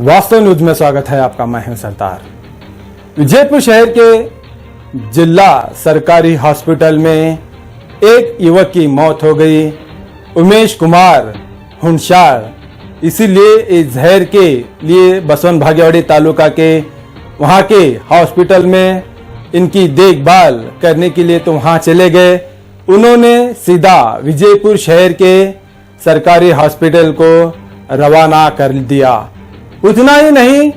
वास्तव न्यूज में स्वागत है आपका। मैं हूं सरदार। विजयपुर शहर के जिला सरकारी हॉस्पिटल में एक युवक की मौत हो गई। उमेश कुमार हुनशार, इसीलिए इस जहर के लिए बसवन भाग्यवाड़ी तालुका के वहां के हॉस्पिटल में इनकी देखभाल करने के लिए तो वहां चले गए। उन्होंने सीधा विजयपुर शहर के सरकारी हॉस्पिटल को रवाना कर दिया। उतना ही नहीं,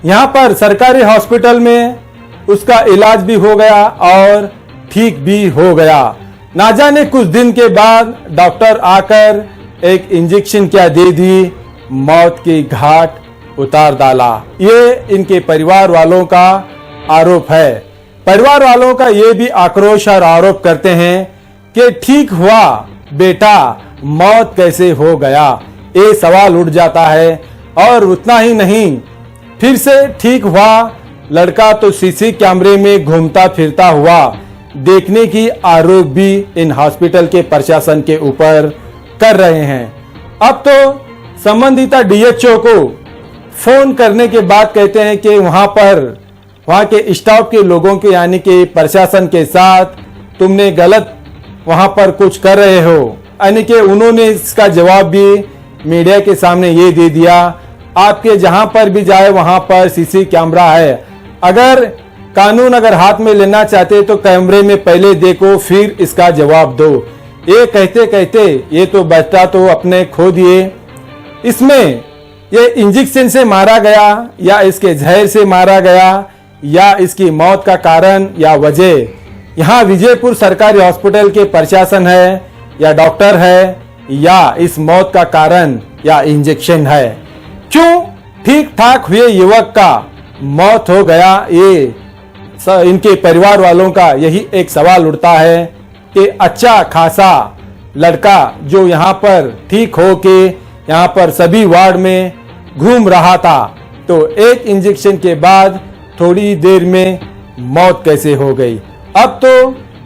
यहाँ पर सरकारी हॉस्पिटल में उसका इलाज भी हो गया और ठीक भी हो गया। ना जाने कुछ दिन के बाद डॉक्टर आकर एक इंजेक्शन क्या दे दी, मौत की घाट उतार डाला। ये इनके परिवार वालों का आरोप है। परिवार वालों का ये भी आक्रोश और आरोप करते हैं कि ठीक हुआ बेटा, मौत कैसे हो गया, ये सवाल उठ जाता है। और उतना ही नहीं, फिर से ठीक हुआ लड़का तो सीसी कैमरे में घूमता फिरता हुआ देखने की आरोप भी इन हॉस्पिटल के प्रशासन के ऊपर कर रहे हैं। अब तो संबंधित डीएचओ को फोन करने के बाद कहते हैं कि वहां के स्टाफ के लोगों के यानी कि प्रशासन के साथ तुमने गलत वहां पर कुछ कर रहे हो, यानी कि उन्होंने इसका जवाब भी मीडिया के सामने ये दे दिया। आपके जहां पर भी जाए वहां पर सीसी कैमरा है। अगर कानून हाथ में लेना चाहते तो कैमरे में पहले देखो फिर इसका जवाब दो। ये कहते कहते ये तो बच्चा तो अपने खो दिए। इसमें ये इंजेक्शन से मारा गया या इसके जहर से मारा गया या इसकी मौत का कारण या वजह, यहाँ विजयपुर सरकारी हॉस्पिटल के प्रशासन है या डॉक्टर है या इस मौत का कारण या इंजेक्शन है। क्यों ठीक ठाक हुए युवक का मौत हो गया, ये इनके परिवार वालों का यही एक सवाल उठता है कि अच्छा खासा लड़का जो यहाँ पर ठीक हो के यहाँ पर सभी वार्ड में घूम रहा था, तो एक इंजेक्शन के बाद थोड़ी देर में मौत कैसे हो गई। अब तो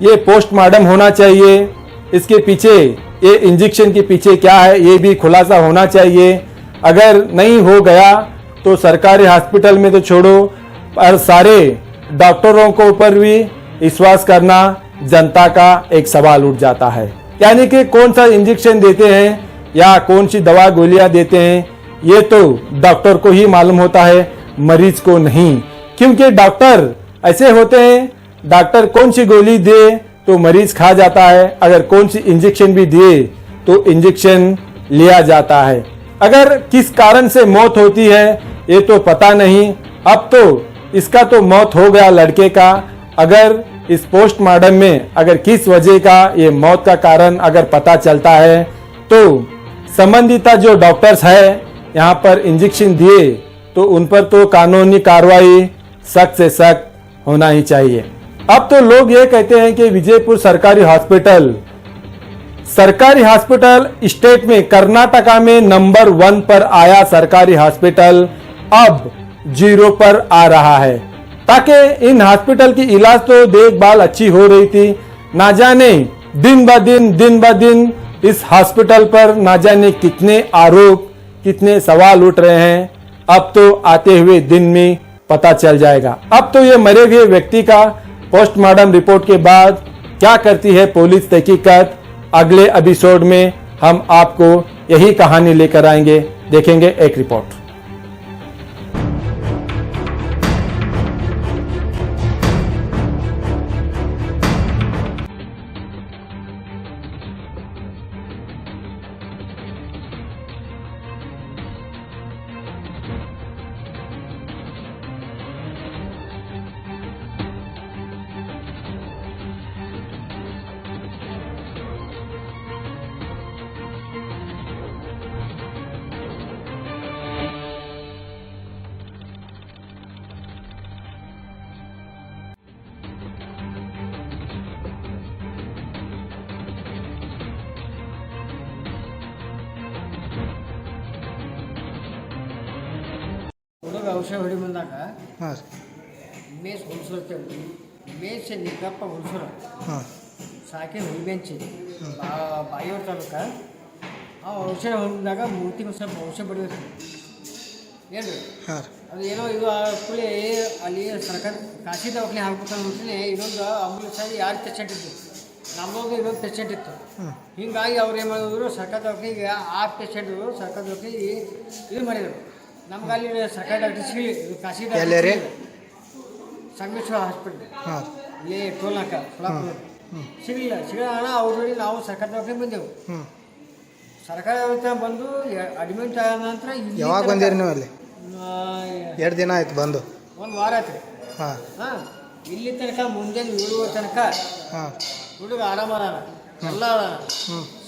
ये पोस्टमार्टम होना चाहिए। इसके पीछे ये इंजेक्शन के पीछे क्या है ये भी खुलासा होना चाहिए। अगर नहीं हो गया तो सरकारी हॉस्पिटल में तो छोड़ो, पर सारे डॉक्टरों को ऊपर भी विश्वास करना जनता का एक सवाल उठ जाता है। यानी कि कौन सा इंजेक्शन देते हैं या कौन सी दवा गोलियां देते हैं ये तो डॉक्टर को ही मालूम होता है, मरीज को नहीं। क्योंकि डॉक्टर ऐसे होते हैं, डॉक्टर कौन सी गोली दे तो मरीज खा जाता है, अगर कौन सी इंजेक्शन भी दिए तो इंजेक्शन लिया जाता है। अगर किस कारण से मौत होती है ये तो पता नहीं। अब तो इसका तो मौत हो गया लड़के का। अगर इस पोस्टमार्टम में अगर किस वजह का ये मौत का कारण अगर पता चलता है तो संबंधित जो डॉक्टर्स है यहाँ पर इंजेक्शन दिए तो उन पर तो कानूनी कार्रवाई सख्त से सख्त होना ही चाहिए। अब तो लोग ये कहते हैं कि विजयपुर सरकारी हॉस्पिटल स्टेट में कर्नाटका में नंबर 1 पर आया सरकारी हॉस्पिटल अब 0 पर आ रहा है। ताकि इन हॉस्पिटल की इलाज तो देखभाल अच्छी हो रही थी, ना जाने दिन ब दिन इस हॉस्पिटल पर ना जाने कितने आरोप कितने सवाल उठ रहे हैं। अब तो आते हुए दिन में पता चल जाएगा। अब तो ये मरे हुए व्यक्ति का पोस्टमार्टम रिपोर्ट के बाद क्या करती है पुलिस तहकीकात, अगले एपिसोड में हम आपको यही कहानी लेकर आएंगे। देखेंगे एक रिपोर्ट। ಹುಡುಗ ಔಷಧ ಹೊಡಿ ಬಂದಾಗ ಹಾಂ ಮೇಸ್ ಹೊಲ್ಸೋರ್ತೇವೆ. ಮೇಸ್ ನಿಕ್ಕಪ್ಪ ಹೊಲ್ಸೋರ ಹಾಂ ಸಾಕೆ ಹುಲ್ಬೆಂಚಿ ಬಾಯಿಯವ್ರ ತಾಲೂಕ ಆ ಔಷಧ ಹೊಲಿದಾಗ ಮೂತಿಗೆ ಸ್ವಲ್ಪ ಔಷಧ ಬಡಿಬೇಕು. ಏನು ರೀ ಹಾಂ ರೀ ಅದು ಏನೋ ಇದು ಕೂಡಲೇ ಅಲ್ಲಿ ಸರ್ಕಾರ ಖಾಸಗಿ ದವಾಖಾನೆ ಹಾಕ್ಬೇಕಂತ ನೋಡ್ತೀನಿ ಇನ್ನೊಂದು ಆಂಬುಲೆನ್ಸ್ ಆಗಿ 2 ಪೇಷಂಟ್ ಇತ್ತು, ನಮ್ಮದು ಇನ್ನೊಂದು ಪೇಷಂಟ್ ಇತ್ತು. ಹೀಗಾಗಿ ಅವ್ರು ಏನು ಮಾಡಿದ್ರು ಸರ್ಕಾರ ದವಾಖಾನೆಗೆ ಆ ಪೇಷಂಟು ಸರ್ಕಾರ ದವಾಖಾನೆಗೆ ಇದು ಮಾಡಿದರು. ನಮ್ಗೆ ಅಲ್ಲಿ ಸರ್ಕಾರ ಡಾಕ್ಟರ್ ಸಿಗಲಿ, ಇದು ಖಾಸಗಿ ಎಲ್ಲಿ ರೀ? ಸಂಗಮೇಶ್ವರ ಹಾಸ್ಪಿಟ್ಲ್ ಹಾಂ ಇಲ್ಲಿ ಟೋಲ್ನಾಕ ಸೊಲ್ಲಾಪುರ ಸಿಗಲಿಲ್ಲ ಅವ್ರ ನಾವು ಸರ್ಕಾರ ದವಾಖಾನೆ ಬಂದೆವು. ಸರ್ಕಾರ ದವಾಖಾನೆ ಬಂದು ಅಡ್ಮಿಟ್ ಆದ ನಂತರ ಯಾವಾಗ ಬಂದಿರಿ ನೀವು ಅಲ್ಲಿ? 2 ದಿನ ಆಯ್ತು ಬಂದು. 1 ವಾರ ಆಯ್ತು. ಹಾಂ ಹಾಂ ಇಲ್ಲಿ ತನಕ ಮುಂಜಾನೆ 7 ತನಕ ಹಾಂ ಹುಡುಗ ಆರಾಮದ ಎಲ್ಲ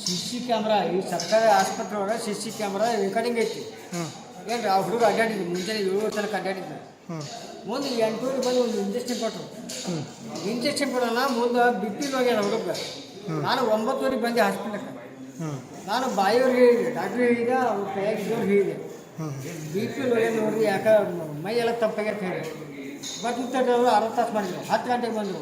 CC ಕ್ಯಾಮ್ರಾ ಈ ಸರ್ಕಾರಿ ಆಸ್ಪತ್ರೆ ಒಳಗೆ CC ಕ್ಯಾಮ್ರಾ ರೆಕಾರ್ಡಿಂಗ್ ಐತಿ. ಏನು ರೀ ಆ ಹುಡುಗ ಅಡ್ಡಾಡಿದ್ದು ಮುಂಜಾನೆ 7 ತನಕ ಅಡ್ಡಾಡಿದ್ದ. ಮುಂದೆ 8 ಬಂದು ಒಂದು ಇಂಜೆಕ್ಷನ್ ಕೊಟ್ಟರು. ಇಂಜೆಕ್ಷನ್ ಕೊಡೋಣ ಮುಂದೆ BP ಹೋಗ್ಯಾರ ಹುಡುಗ. ನಾನು 9 ಬಂದೆ ಹಾಸ್ಪಿಟ್ಲಿಗೆ. ನಾನು ಬಾಯಿಯವ್ರಿಗೆ ಹೇಳಿದೆ, ಡಾಕ್ಟ್ರ್ ಹೇಳಿದೆ, ಅವ್ರ ಕೈಯಾಗಿದ್ದವ್ರು ಹೇಳಿದೆ BP ಹೋಗ್ಯ ನೋಡ್ರಿ ಯಾಕೆ ಮೈ ಎಲ್ಲ ತಪ್ಪಾಗ್ಯಂತ ಹೇಳಿ ಬರ್ತಿರ್ತಾರೆ. ಅವರು 60 ತಾಸು ಮಾಡಿದ್ರು. 10 ಗಂಟೆಗೆ ಬಂದರು.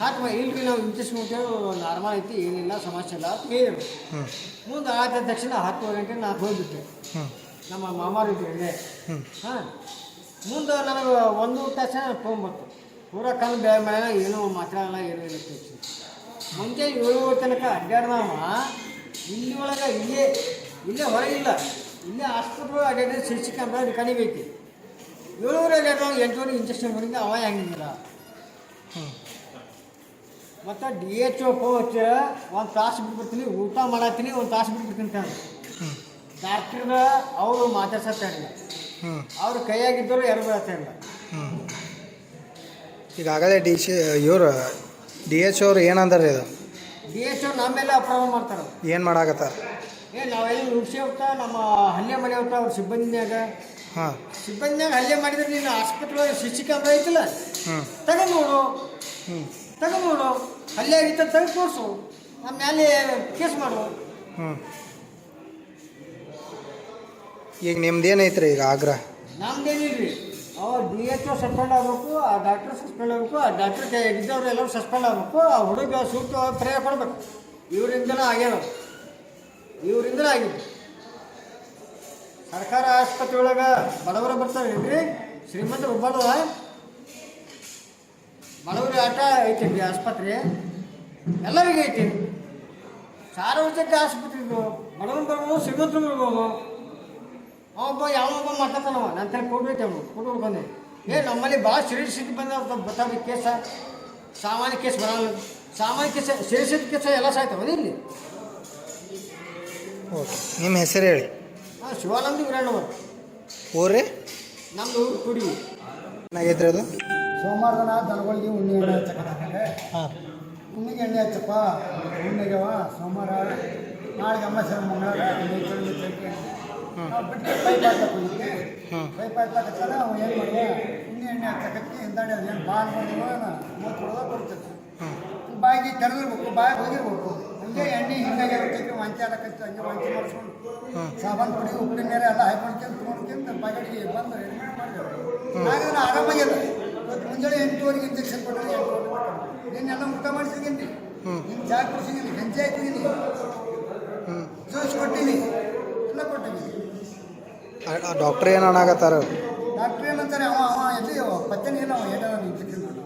10 ಇಲ್ರಿ ನಾವು ಇಂಜೆಕ್ಷನ್ ಕೊಟ್ಟೇವು, ನಾರ್ಮಲ್ ಐತಿ, ಏನಿಲ್ಲ ಸಮಸ್ಯೆ ಇಲ್ಲ ಅಂತ ಹೇಳಿದ್ರು. ಮುಂದೆ ಆದ ತಕ್ಷಣ 10 ಗಂಟೆಗೆ ನಾನು ಹೋಗ್ಬಿಟ್ಟೆ. ನಮ್ಮ ಮಾಮಾರು ಇದ್ರು ಇಲ್ಲೇ. ಹಾಂ ಮುಂದೆ ನನಗೆ 1 ತಾಸು ತೊಗೊಂಬತ್ತು. ಪೂರ ಕಣ್ಣು ಬೇಗ ಮಾಡ್ಯಾನ, ಏನೂ ಮಾತಾಡಲ್ಲ, ಏನೂ ಇಲ್ಲ. ಮುಂಚೆ 7 ತನಕ ಅಡ್ಡಾಡ್ದವ ಇಲ್ಲಿ ಒಳಗೆ ಇಲ್ಲೇ ಹೊರಗಿಲ್ಲ, ಇಲ್ಲೇ ಆಸ್ಪತ್ರೆ ಅಡ್ಡಾಡಿದ್ರೆ CC ಕ್ಯಾಮ್ರಾ ರೆಕಾರ್ಡಿಂಗ್ ಐತಿ. 7 ಅಡ್ಡಾಡ್ದವ 8 ಇಂಜೆಕ್ಷನ್ ಹೊಡಿಂದ ಅವ ಹೆಂಗಿಲ್ಲ. ಮತ್ತು DHO ಕೋಚ್ 1 ತಾಸು ಬಿಟ್ಬಿಡ್ತೀನಿ, ಊಟ ಮಾಡತ್ತೀನಿ 1 ತಾಸು ಬಿಟ್ಬಿಡ್ತೀನಿ ಅಂತ ಡಾಕ್ಟ್ರ ಅವರು ಮಾತಾಡ್ಸತ್ತಾ ಇಲ್ಲ. ಅವ್ರ ಕೈಯಾಗಿದ್ದರು ಯಾರು ಬರತ್ತಾ ಇಲ್ಲ. ಈಗಾಗಲೇ ಇವರು DH ಅವ್ರು ಏನಂದಾರೆ ಇದು? DHO ನಮ್ಮೆಲ್ಲ ಅಪ್ರಾವ ಮಾಡ್ತಾರೆ. ಏನು ಮಾಡಾಕತ್ತಾರ? ನಾವೆಲ್ಲ ನುಗ್ಸಿ ಹೋಗ್ತಾ ನಮ್ಮ ಹಲ್ಲೆ ಮಾಡಿ ಹೋಗ್ತಾ ಅವ್ರ ಸಿಬ್ಬಂದಿಯಾಗ ಹಲ್ಲೆ ಮಾಡಿದ್ರೆ ನೀನು ಆಸ್ಪತ್ರೆ CC ಕ್ಯಾಮ್ರಾ ಐತಿಲ್ಲ ತಗೊಂಡು ನೋಡು ಹಲ್ಲೆ ಆಗಿತ್ತ ತೆಗೆದು ತೋರಿಸು, ನಮ್ಮ ಮೇಲೆ ಕೇಸ್ ಮಾಡು. ಈಗ ನಿಮ್ದೇನೈತ್ರಿ ಈಗ ಆಗ್ರಹ? ನಮ್ದೇನಿಲ್ರಿ, ಅವ್ರು DHO ಸಸ್ಪೆಂಡ್ ಆಗಬೇಕು, ಆ ಡಾಕ್ಟರ್ ಸಸ್ಪೆಂಡ್ ಆಗಬೇಕು, ಆ ಡಾಕ್ಟರ್ ಕೈಯಾಗಿದ್ದವ್ರು ಎಲ್ಲರೂ ಸಸ್ಪೆಂಡ್ ಆಗಬೇಕು, ಆ ಹುಡುಗ ಸೂಕ್ತವಾಗಿ ಪ್ರಯೋಗ ಕೊಡಬೇಕು. ಇವರಿಂದಲೇ ಆಗ್ಯಾವ, ಇವರಿಂದಲೇ ಆಗಿದ್ದು. ಸರ್ಕಾರ ಆಸ್ಪತ್ರೆ ಒಳಗೆ ಬಡವರು ಬರ್ತಾರೇನ್ರಿ, ಶ್ರೀಮಂತರು ಒಬ್ಬರು ಬಡವರಿಗೆ ಆಟ ಐತಿ ಆಸ್ಪತ್ರೆ, ಎಲ್ಲರಿಗೆ ಐತಿ. ಸಾರ್ವಜನಿಕ ಆಸ್ಪತ್ರೆ ಇದು, ಬಡವರು ಬರ್ಬೋದು, ಶ್ರೀಮಂತರು ಬರ್ಬೋದು. ಅವೊಬ್ಬ ಯಾವೊಬ್ಬ ಮಾತಾಡ್ತಾನವ ನಂತರ ಕೊಡ್ಬೇಕು, ಅವನು ಕೊಟ್ಟು ಬಂದೆ. ನಮ್ಮಲ್ಲಿ ಭಾಳ ಸೀರಿಯಸ್ ಸ್ಥಿತಿ ಬಂದ ಬರ್ತಾವೆ ಕೇಸ. ಸಾಮಾನ್ಯ ಕೇಸ್ ಬರಲ್ಲ, ಸಾಮಾನ್ಯ ಕೇಸ ಸೀರಿಯಸ್ ಕೇಸ ಎಲ್ಲ ಸಾಯ್ತಾವ ಇಲ್ಲಿ. ಓಕೆ, ನಿಮ್ಮ ಹೆಸರು ಹೇಳಿ. ಹಾಂ, ಶಿವಾನಂದ ವೀರಣ್ಣವರು. ಊರ್ರಿ? ನಮ್ಮದು ಊರು ಕುಡಿ. ಏನಾಗೈತ್ರಿ ಅದು? ಸೋಮವಾರ ದಿನ ದನಗಳಿಗೆ ಉಣ್ಣೆ ಎಣ್ಣೆ ಹಚ್ಚಕ್ಕೆ ಹಾಂ ಉಣ್ಣಿಗೆ ಎಣ್ಣೆ ಹಚ್ಚಪ್ಪ, ಉಣ್ಣಿಗೆವ ಸೋಮವಾರ, ನಾಳೆಗೆ ಅಮಾವಾಸ್ಯೆ ಮಂಗಳವಾರ ನಾವು ಬಿಟ್ಟು ಪೈಪ್ ಹಾಕ್ಬೇಕು. ಇದಕ್ಕೆ ಪೈಪ್ ಹಾಕ್ಲಕ್ಕತ್ತಾರ ಅವ ಏನು ಮಾಡುವ ಉಣ್ಣೆ ಎಣ್ಣೆ ಹಚ್ಚಕ್ಕೆ ಹಿಂದಾಡಿ ಅದು ಏನು ಬಾಲ್ ಬಂದಿವ 30 ರೂಪಾಯಿ ಕೊಡ್ತೈತೆ. ಬಾಯಿಗೆ ತೆರೆದಿರ್ಬೇಕು, ಬಾಯಿಗೆ ಹೋಗಿರ್ಬೇಕು. ಹಂಗೆ ಎಣ್ಣೆ ಹಿಂಗಾಗಿ ಇರ್ತೈತಿ, ವಂಚೆ ಆಡಕೈತಿ. ಹಂಗೆ ವಂಚೆ ಮಾಡಿಸ್ಕೊಂಡು ಸಾಬಾನು ಪುಡಿ ಉಪ್ಪಿನ ನೀರು ಎಲ್ಲ ಹಾಕೊಂಡ್ಕೊಂಡು ತೊಗೊಂಡ್ಕೊಂಡು ಬಾಯಿಗೆ ಬಂದು ಎಣ್ಣೆ ಮಾಡಿದ್ರು. ನಾಳೆ ಆರಾಮಾಗ್ಯದ. ಇವತ್ತು ಮುಂಜಾನೆ 8 ಇಂಜೆಕ್ಷನ್ ಕೊಟ್ಟರೆ 8 ನೀನೆಲ್ಲ ಊಟ ಮಾಡಿಸಿದ್ದೀನಿ, ನಿನ್ನ ಚಾ ಕುಡಿಸಿದ್ದೀನಿ, ಗಂಜಿ ಹಾಕಿದ್ದೀನಿ, ಜ್ಯೂಸ್ ಕೊಟ್ಟಿನಿ, ಎಲ್ಲ ಕೊಟ್ಟಿದ್ದೀನಿ. ಡಾಕ್ಟ್ರ್ ಏನು ಅನ್ನಾಗತ್ತಾರ? ಡಾಕ್ಟ್ರ್ ಏನಂತಾರೆ, ಅವ ಎಲ್ಲಿ ಪತ್ತೆ ಇಲ್ಲ, ಅವ ಏನಾರ ಇಂಜೆಕ್ಷನ್ ಕೊಟ್ಟು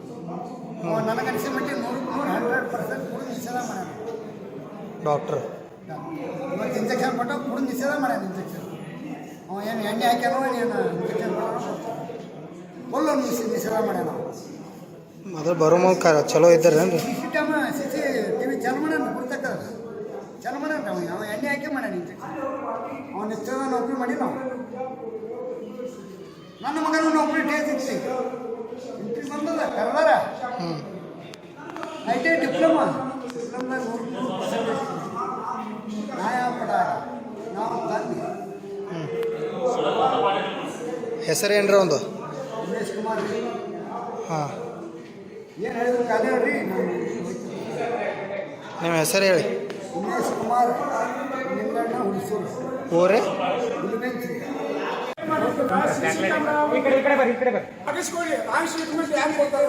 ಅವ ನನಗೆ ಅನಿಸಿ ಮಟ್ಟಿಗೆ 100% ಕುಡಿದು ನಿಷೇಧ ಮಾಡ್ಯಾನ ಡಾಕ್ಟ್ರ್. ಇವತ್ತು ಇಂಜೆಕ್ಷನ್ ಕೊಟ್ಟು ಕುಡಿದು ನಿಷೇಧ ಮಾಡ್ಯಾನ ಇಂಜೆಕ್ಷನ್. ಅವ ಏನು ಎಣ್ಣೆ ಹಾಕ್ಯಾನೋ ಏನು ಇಂಜೆಕ್ಷನ್ ಫುಲ್ಲು ನಿಷೇಧ ಮಾಡ್ಯಾನ. ಮೊದಲು ಬರೋ ಮೂಲಕ ಚಲೋ ಇದ್ದಾರೇನ್ರಿ? CCTV ಚಾಲು ಮಾಡ್ಯಾನ, ಗುರ್ತಕ್ಕ ಚಾಲು ಮಾಡ್ಯಾನ. ಅವ ಎಣ್ಣೆ ಹಾಕಿ ಮಾಡ್ಯಾನ ಇಂಜೆಕ್ಷನ್. ಅವನ ನಿಶ್ಚಯ ನೌಕರಿ ಮಾಡಿ ನಾವು ನನ್ನ ಮಗನ ನೌಕರಿ ಟೇಸ್ಟ್ ಇಂಟ್ರಿ ಬಂದದ ಕರ್ದಾರ. ITI ಡಿಪ್ಲೊಮಾದಾಗ 100% ನ್ಯಾಯಪಡ ನಾವು ತಂದು. ಹೆಸರೇನ್ರಿ ಒಂದು? ಉಮೇಶ್ ಕುಮಾರ್. ಹಾಂ, ಏನು ಹೇಳಿದ್ರು ಕಾಲೇ ರೀ. ನಿಮ್ಮ ಹೆಸರು ಹೇಳಿ. ಉಮೇಶ್ ಕುಮಾರ್, ನಿಂಗಣ್ಣ, ಹುಣಸೂರು. ಊರೇ? ಹುಲಿಬೆಂಚಿ. ಹಾಕಿಸ್ಕೊಳ್ಳಿ, ರಾಷ್ಟ್ರೀಯ ಯಾಕೆ ಕೊಡ್ತಾರೆ?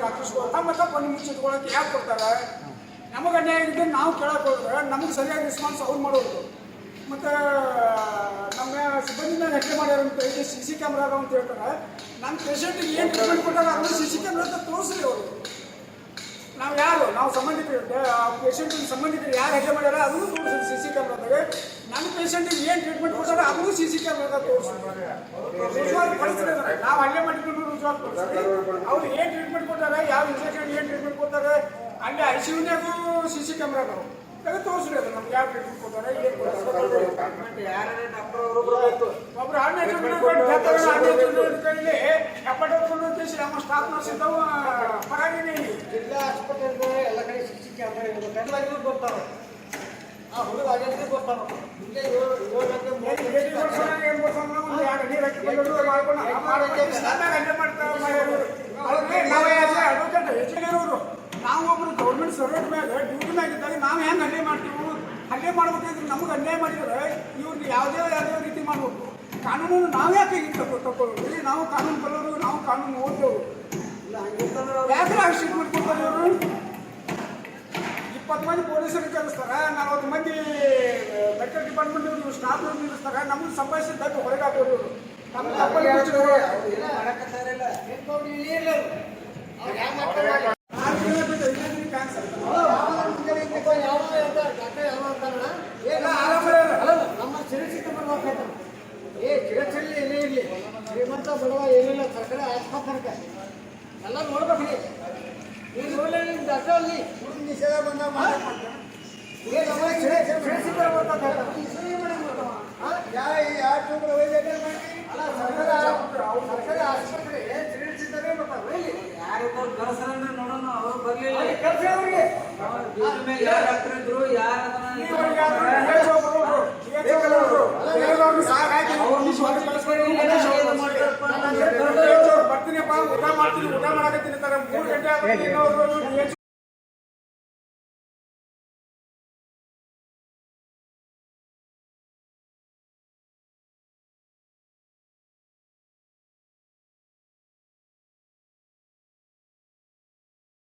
ಹಾಕಿಸ್ಕೊಳ್ಳಿ, ಮತ್ತೆ ಪಣ್ಣು ಮುಚ್ಚಿಟ್ಕೊಳ್ಳೋಕೆ ಯಾಕೆ ಕೊಡ್ತಾರೆ? ನಮಗೆ ಅನ್ಯಾಯ ಆಗಿದ್ದರೆ ನಾವು ಕೇಳಕ್ಕೆ ಹೋದ್ರೆ ನಮಗೆ ಸರಿಯಾಗಿ ರೆಸ್ಪಾನ್ಸ್ ಅವ್ರು ಮಾಡೋದು. ಮತ್ತು ನಮ್ಮ ಸಿಬ್ಬಂದಿ ಮೇಲೆ ಹತ್ಯೆ ಮಾಡ್ಯಾರ ಅಂತ ಹೇಳಿ CC ಕ್ಯಾಮ್ರಾ ಅದಾವ ಅಂತ ಹೇಳ್ತಾರೆ. ನನ್ನ ಪೇಷಂಟಿಗೆ ಏನು ಟ್ರೀಟ್ಮೆಂಟ್ ಕೊಟ್ಟಾಗ ಅದನ್ನು CC ಕ್ಯಾಮ್ರಾ ಅಂತ ತೋರಿಸ್ರಿ ಅವರು. ನಾವು ಯಾರು ನಾವು ಸಂಬಂಧಿಕರು ಪೇಷಂಟಿಗೆ ಸಂಬಂಧಿಕರು ಯಾರು ಹತ್ಯೆ ಮಾಡ್ಯಾರ ಅದನ್ನು ತೋರಿಸ್ರಿ CC ಕ್ಯಾಮ್ರಾದಾಗ. ನನ್ನ ಪೇಷಂಟಿಗೆ ಏನು ಟ್ರೀಟ್ಮೆಂಟ್ ಕೊಟ್ಟಾರ ಅದನ್ನು CC ಕ್ಯಾಮ್ರಾದಾಗ ತೋರಿಸ್ರಿ. ರುಜುವಾತು ಪಡಿಸ್ರಿ. ನಾವು ಹಲ್ಲೆ ಮಾಡಿಕೊಂಡು ರುಜುವಾತು ಪಡಿಸ್ರಿ. ಅವ್ರು ಏನು ಟ್ರೀಟ್ಮೆಂಟ್ ಕೊಟ್ಟಾರ, ಯಾವ ಇಂಜೆಕ್ಷನ್ ಏನು ಟ್ರೀಟ್ಮೆಂಟ್ ಕೊಟ್ಟಾರ, ಅಲ್ಲಿ ICU-ನ್ಯಾಗೂ CC ಕ್ಯಾಮ್ರಾ ಅದಾವ. ಅದು ತೋರಿಸ್ರಿ. ಅದು ನಮ್ಗೆ ಯಾವ ಟ್ರೀಟ್ಮೆಂಟ್ ಕೊಟ್ಟಾರ, ಏನು ಕೊಟ್ಟಾರ. ಒಬ್ರು ಕೈಲಿ ಎಪ್ಪಟ್ಟೊಂದು ಕೇಸಿ ನಮ್ಮ ಸ್ಟಾಫ್ ನರ್ಸ್ ಇದ್ದಾವ ಪರಾಗಿನೇ. ಜಿಲ್ಲಾ ಆಸ್ಪತ್ರೆ ಎಲ್ಲ ಕಡೆ CC ಕ್ಯಾಮ್ರಾ ಇರ್ಬೇಕು. ಎಲ್ಲರಿಗೂ ಗೊತ್ತಾವ. ಆ ಹುಡುಗ ಅದೇ ಗೊತ್ತಾವ. ಹಿಂಗೆ ನಾವು ಒಬ್ರು ಗೌರ್ಮೆಂಟ್ ಸರ್ವೆಂಟ್ ಮೇಲೆ ಡ್ಯೂಟಿ ಮ್ಯಾಗಿದ್ದಾಗ ನಾವು ಹೆಂಗೆ ಹಲ್ಲೆ ಮಾಡ್ತೀವಿ, ಹಲ್ಲೆ ಮಾಡ್ಬೇಕಂದ್ರೆ ನಮಗೆ ಅನ್ಯಾಯ ಮಾಡಿದ್ರೆ ಇವ್ರಿಗೆ ಯಾವುದೇ ರೀತಿ ಮಾಡ್ಬೇಕು. ಕಾನೂನು ನಾವು ಯಾಕೆ ಈಗ ತಗೊಳ್ಳೋದು? ನಾವು ಕಾನೂನು ಬರೋರು, ನಾವು ಕಾನೂನು ಓದೋರು. ಯಾಕೆ ಟ್ರೀಟ್ಮೆಂಟ್ ಕೊಡ್ತಾರೆ ಇವರು? 20 ಮಂದಿ ಪೊಲೀಸರು ಕಲಿಸ್ತಾರೆ, 40 ಮಂದಿ ಮೆಡಿಕಲ್ ಡಿಪಾರ್ಟ್ಮೆಂಟ್ ಸ್ಟಾಫ್ ನಿಲ್ಲಿಸ್ತಾರೆ. ನಮ್ಗೆ ಸಂಭಾಷಿಸಿದಾಗ ಹೊರಗೆ ಹಾಕೋರು ಇವರು. ನಮ್ಗೆ ತಪ್ಪಲ್ಲಿ ನಮ್ಮ ಸುರಕ್ಷಿತ ಬರ್ಬೇಕಾಯ್ತು. ಚಿರಚಲ್ಲಿ ಏನೇ ಇರಲಿ, ಶ್ರೀಮಂತ ಬಡವ ಏನಿಲ್ಲ, ಸರ್ಕಾರಿ ಆಸ್ಪತ್ರೆಗೆ ಎಲ್ಲ ನೋಡ್ಬೇಕು. ನೀವು ನೋಡಲಿ ನಿಮ್ಮ ಡಾಕ್ಟರ್ ಅಲ್ಲಿ ನಿಷೇಧ ಬಂದಾಗ ಸರ್ಕಾರಿ ಆಸ್ಪತ್ರೆ ಚಿಕಿತ್ಸೆ ಬರ್ತಾರೆ. ಯಾರಿದ್ರು ಕಳ್ಸಂದ್ರೆ ನೋಡೋಣ, ಅವ್ರು ಬರ್ಲಿಲ್ಲ. ಕರ್ಸಿ ಅವ್ರಿಗೆ ಯಾರು ಡಾಕ್ಟರ್ ಇದ್ರು, ಯಾರು ಬರ್ತೀನಿಪ್ಪ, ಊಟ ಮಾಡ್ತೀನಿ, ಊಟ ಮಾಡಕತ್ತೀನಿ 3 ಗಂಟೆ